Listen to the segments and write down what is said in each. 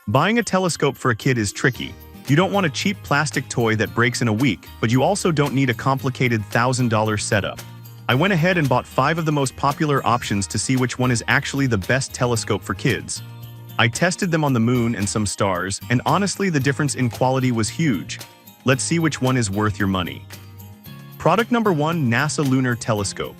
Buying a telescope for a kid is tricky. You don't want a cheap plastic toy that breaks in a week, but you also don't need a complicated $1,000 setup. I went ahead and bought 5 of the most popular options to see which one is actually the best telescope for kids. I tested them on the moon and some stars, and honestly the difference in quality was huge. Let's see which one is worth your money. Product number 1, NASA Lunar Telescope.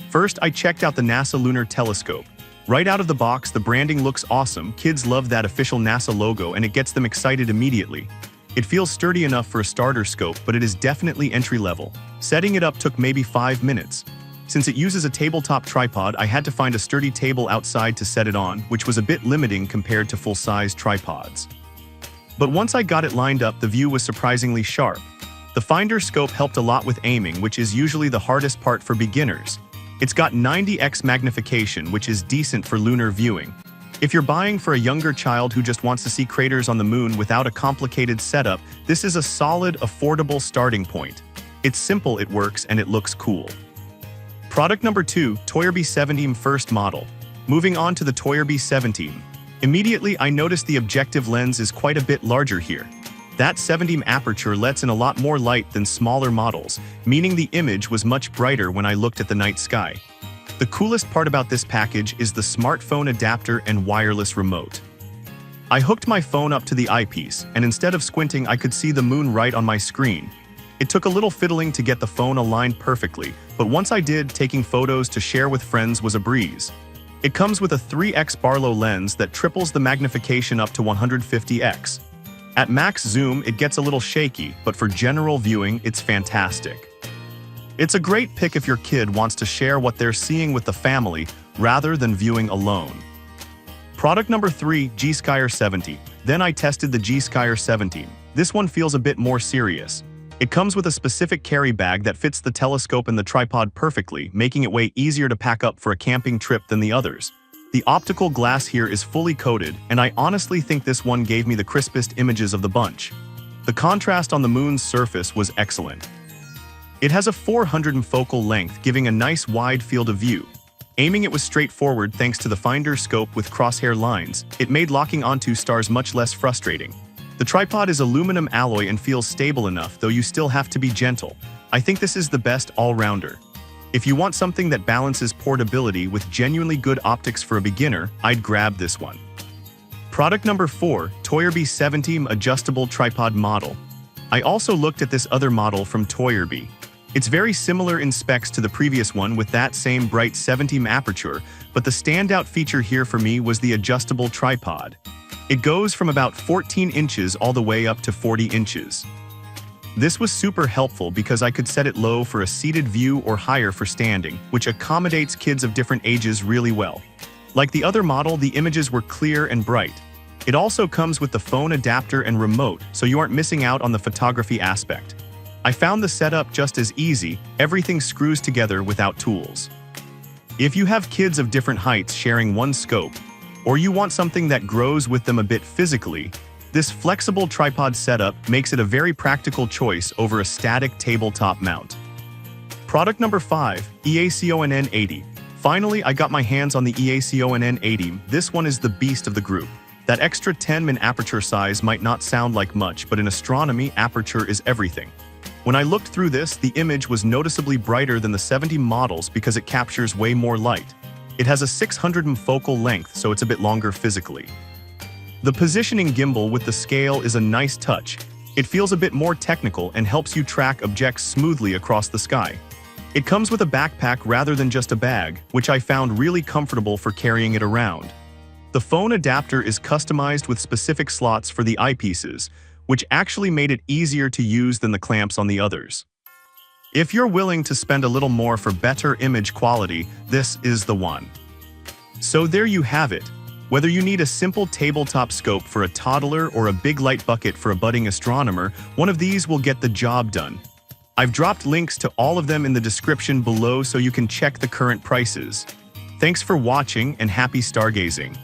First, I checked out the NASA Lunar Telescope. Right out of the box, the branding looks awesome. Kids love that official NASA logo and it gets them excited immediately. It feels sturdy enough for a starter scope, but it is definitely entry-level. Setting it up took maybe 5 minutes. Since it uses a tabletop tripod, I had to find a sturdy table outside to set it on, which was a bit limiting compared to full-size tripods. But once I got it lined up, the view was surprisingly sharp. The finder scope helped a lot with aiming, which is usually the hardest part for beginners. It's got 90x magnification, which is decent for lunar viewing. If you're buying for a younger child who just wants to see craters on the moon without a complicated setup, this is a solid, affordable starting point. It's simple, it works, and it looks cool. Product number 2, Toyerbee 17 First Model. Moving on to the Toyerbee 17. Immediately, I noticed the objective lens is quite a bit larger here. That 17 aperture lets in a lot more light than smaller models, meaning the image was much brighter when I looked at the night sky. The coolest part about this package is the smartphone adapter and wireless remote. I hooked my phone up to the eyepiece, and instead of squinting, I could see the moon right on my screen. It took a little fiddling to get the phone aligned perfectly, but once I did, taking photos to share with friends was a breeze. It comes with a 3x Barlow lens that triples the magnification up to 150x. At max zoom, it gets a little shaky, but for general viewing, it's fantastic. It's a great pick if your kid wants to share what they're seeing with the family rather than viewing alone. Product number 3, G-Skyer 70. Then I tested the G-Skyer 17. This one feels a bit more serious. It comes with a specific carry bag that fits the telescope and the tripod perfectly, making it way easier to pack up for a camping trip than the others. The optical glass here is fully coated, and I honestly think this one gave me the crispest images of the bunch. The contrast on the moon's surface was excellent. It has a 400 focal length, giving a nice wide field of view. Aiming it was straightforward thanks to the finder scope with crosshair lines. It made locking onto stars much less frustrating. The tripod is aluminum alloy and feels stable enough, though you still have to be gentle. I think this is the best all-rounder. If you want something that balances portability with genuinely good optics for a beginner, I'd grab this one. Product number 4, Toyerbee 17 Adjustable Tripod Model. I also looked at this other model from Toyerbee. It's very similar in specs to the previous one with that same bright 17 aperture, but the standout feature here for me was the adjustable tripod. It goes from about 14 inches all the way up to 40 inches. This was super helpful because I could set it low for a seated view or higher for standing, which accommodates kids of different ages really well. Like the other model, the images were clear and bright. It also comes with the phone adapter and remote, so you aren't missing out on the photography aspect. I found the setup just as easy, everything screws together without tools. If you have kids of different heights sharing one scope, or you want something that grows with them a bit physically, this flexible tripod setup makes it a very practical choice over a static tabletop mount. Product number 5, EACONN 80. Finally, I got my hands on the EACONN 80. This one is the beast of the group. That extra 10 min aperture size might not sound like much, but in astronomy, aperture is everything. When I looked through this, the image was noticeably brighter than the 70 models because it captures way more light. It has a 600 focal length, so it's a bit longer physically. The positioning gimbal with the scale is a nice touch. It feels a bit more technical and helps you track objects smoothly across the sky. It comes with a backpack rather than just a bag, which I found really comfortable for carrying it around. The phone adapter is customized with specific slots for the eyepieces, which actually made it easier to use than the clamps on the others. If you're willing to spend a little more for better image quality, this is the one. So there you have it. Whether you need a simple tabletop scope for a toddler or a big light bucket for a budding astronomer, one of these will get the job done. I've dropped links to all of them in the description below so you can check the current prices. Thanks for watching and happy stargazing.